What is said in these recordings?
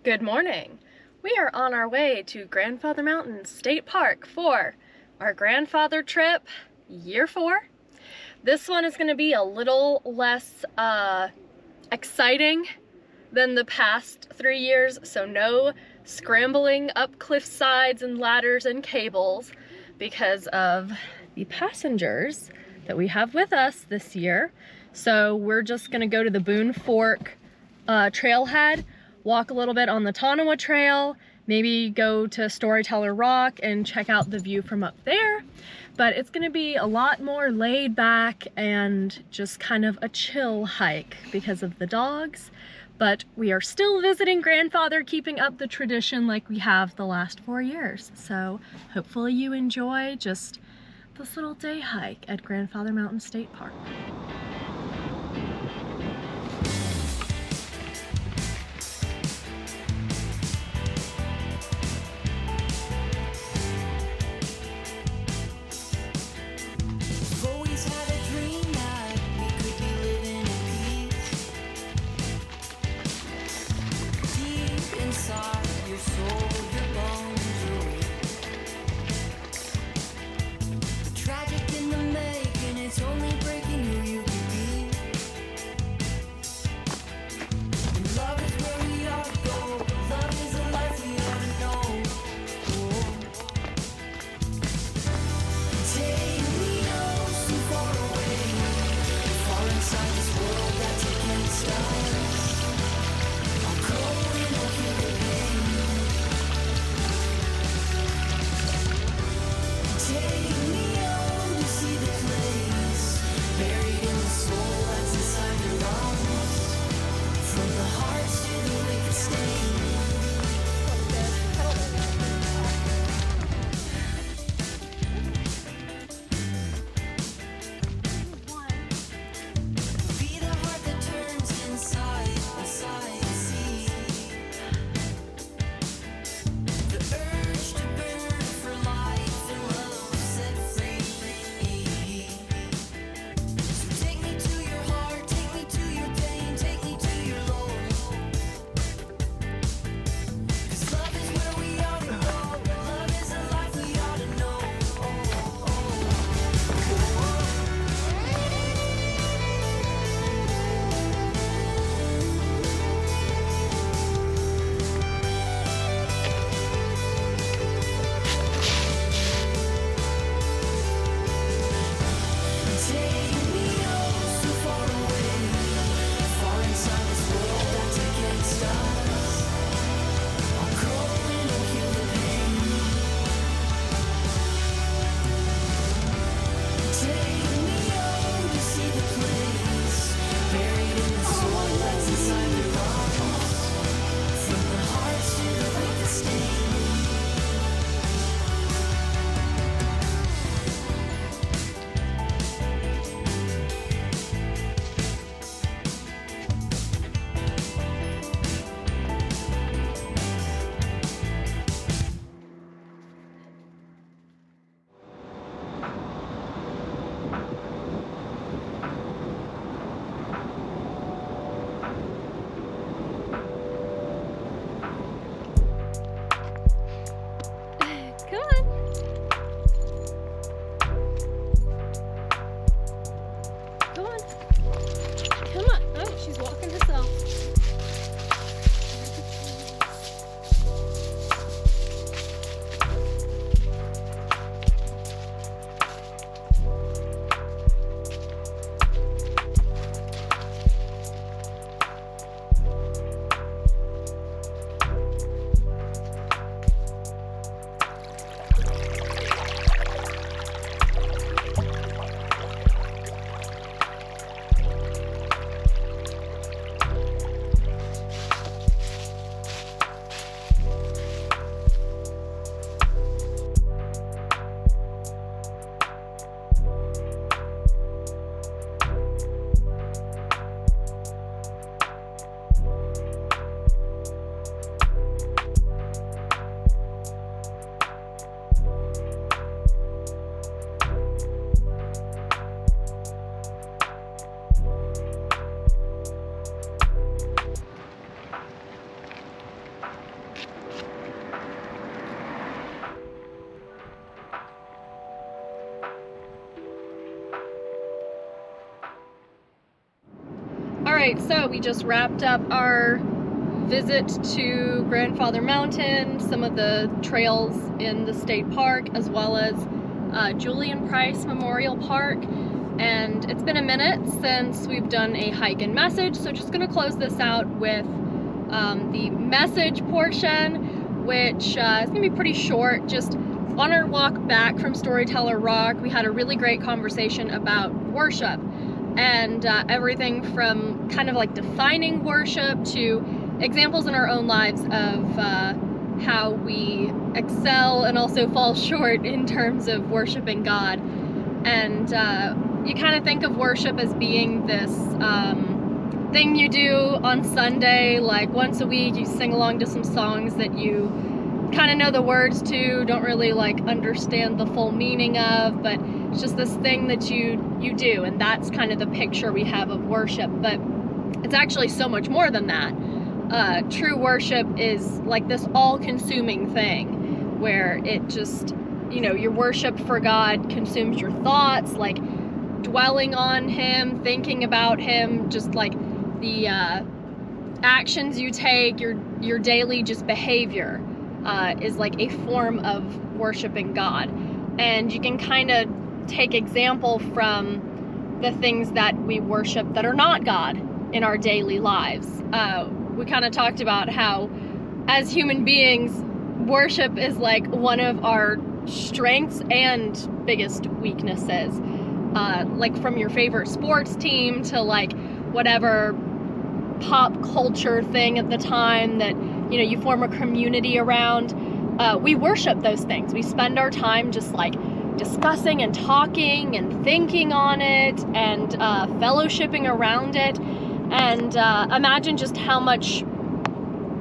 Good morning. We are on our way to Grandfather Mountain State Park for our grandfather trip, year 4. This one is going to be a little less exciting than the past 3 years, so no scrambling up cliff sides and ladders and cables because of the passengers that we have with us this year. So we're just going to go to the Boone Fork trailhead, walk a little bit on the Tonawa Trail, maybe go to Storyteller Rock and check out the view from up there. But it's gonna be a lot more laid back and just kind of a chill hike because of the dogs. But we are still visiting grandfather, keeping up the tradition like we have the last 4 years. So hopefully you enjoy just this little day hike at Grandfather Mountain State Park. Tragic in the making, it's only breaking who you can Alright, so we just wrapped up our visit to Grandfather Mountain, some of the trails in the state park, as well as Julian Price Memorial Park. And it's been a minute since we've done a hike and message, so just gonna close this out with the message portion, which is gonna be pretty short. Just on our walk back from Storyteller Rock, we had a really great conversation about worship and everything from kind of like defining worship to examples in our own lives of how we excel and also fall short in terms of worshiping God. And you kind of think of worship as being this thing you do on Sunday, like once a week you sing along to some songs that you kind of know the words to, don't really like understand the full meaning of, but it's just this thing that you do, and that's kind of the picture we have of worship. But it's actually so much more than that. True worship is like this all-consuming thing where it just, you know, your worship for God consumes your thoughts, like dwelling on Him, thinking about Him, just like the actions you take, your daily just behavior is like a form of worshiping God. And you can kind of take example from the things that we worship that are not God in our daily lives. We kind of talked about how as human beings, worship is like one of our strengths and biggest weaknesses. Like from your favorite sports team to like whatever pop culture thing at the time that, you know, you form a community around. We worship those things. We spend our time just like discussing and talking and thinking on it and fellowshipping around it. And imagine just how much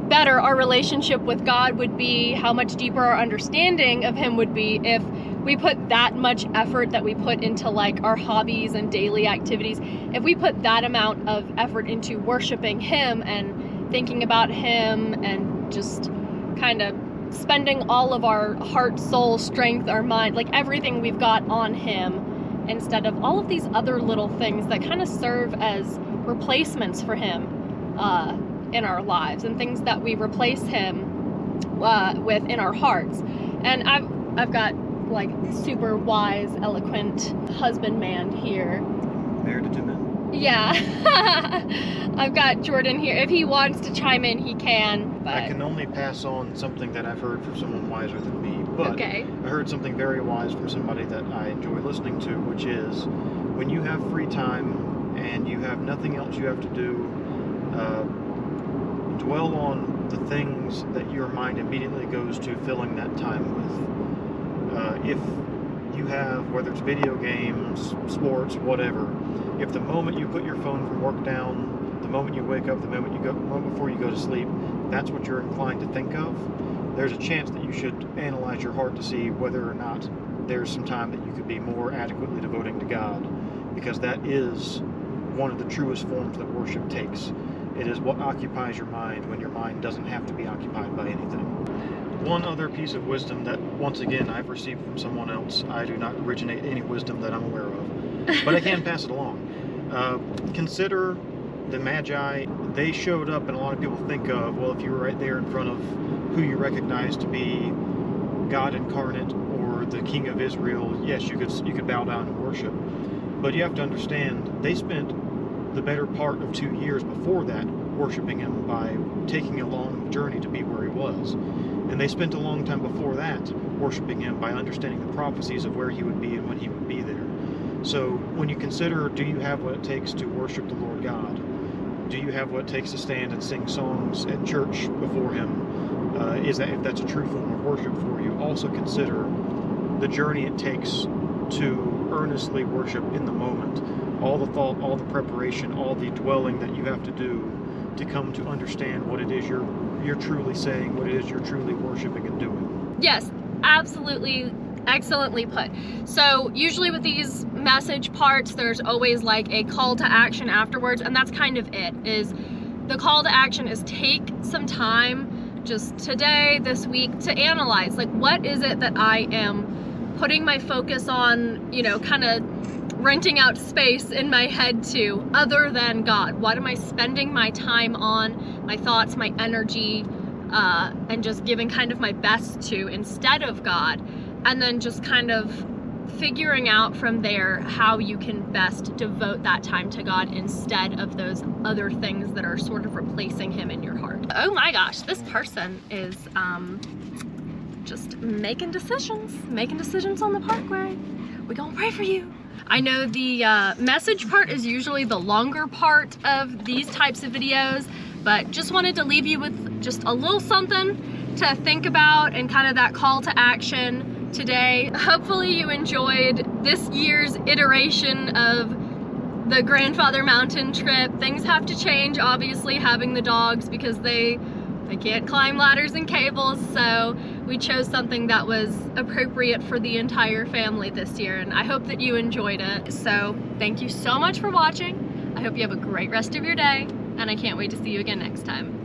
better our relationship with God would be, how much deeper our understanding of Him would be if we put that much effort that we put into like our hobbies and daily activities, if we put that amount of effort into worshiping Him and thinking about Him and just kind of spending all of our heart, soul, strength, our mind, like everything we've got on Him, instead of all of these other little things that kind of serve as replacements for Him in our lives, and things that we replace Him with in our hearts. And I've got like super wise, eloquent husbandman here. Married to two men. Yeah. I've got Jordan here. If he wants to chime in, he can. But I can only pass on something that I've heard from someone wiser than me. But okay. I heard something very wise from somebody that I enjoy listening to, which is when you have free time and you have nothing else you have to do, dwell on the things that your mind immediately goes to filling that time with. If you have, whether it's video games, sports, whatever, if the moment you put your phone from work down, the moment you wake up, the moment before you go to sleep, that's what you're inclined to think of, there's a chance that you should analyze your heart to see whether or not there's some time that you could be more adequately devoting to God, because that is one of the truest forms that worship takes. It is what occupies your mind when your mind doesn't have to be occupied by anything. One other piece of wisdom that, once again, I've received from someone else. I do not originate any wisdom that I'm aware of, but I can pass it along. Consider the Magi. They showed up, and a lot of people think of, well, if you were right there in front of who you recognize to be God incarnate or the King of Israel, yes, you could bow down and worship. But you have to understand, they spent the better part of 2 years before that worshiping Him by taking a long journey to be where He was. And they spent a long time before that worshiping Him by understanding the prophecies of where He would be and when He would be there. So when you consider, do you have what it takes to worship the Lord God? Do you have what it takes to stand and sing songs at church before Him? If that's a true form of worship for you, also consider the journey it takes to earnestly worship in the moment. All the thought, all the preparation, all the dwelling that you have to do to come to understand what it is you're truly saying, what it is you're truly worshiping and doing. Yes, absolutely, excellently put. So usually with these message parts, there's always like a call to action afterwards, and that's kind of it. Is the call to action is take some time just today, this week, to analyze, like, what is it that I am putting my focus on, you know, kind of renting out space in my head to other than God. What am I spending my time on, my thoughts, my energy, and just giving kind of my best to instead of God? And then just kind of figuring out from there how you can best devote that time to God instead of those other things that are sort of replacing him in your heart. Oh my gosh, this person is just making decisions on the parkway. We're gonna pray for you. I know the message part is usually the longer part of these types of videos, but just wanted to leave you with just a little something to think about and kind of that call to action today. Hopefully you enjoyed this year's iteration of the Grandfather Mountain trip. Things have to change, obviously, having the dogs, because they can't climb ladders and cables, so we chose something that was appropriate for the entire family this year, and I hope that you enjoyed it. So thank you so much for watching. I hope you have a great rest of your day, and I can't wait to see you again next time.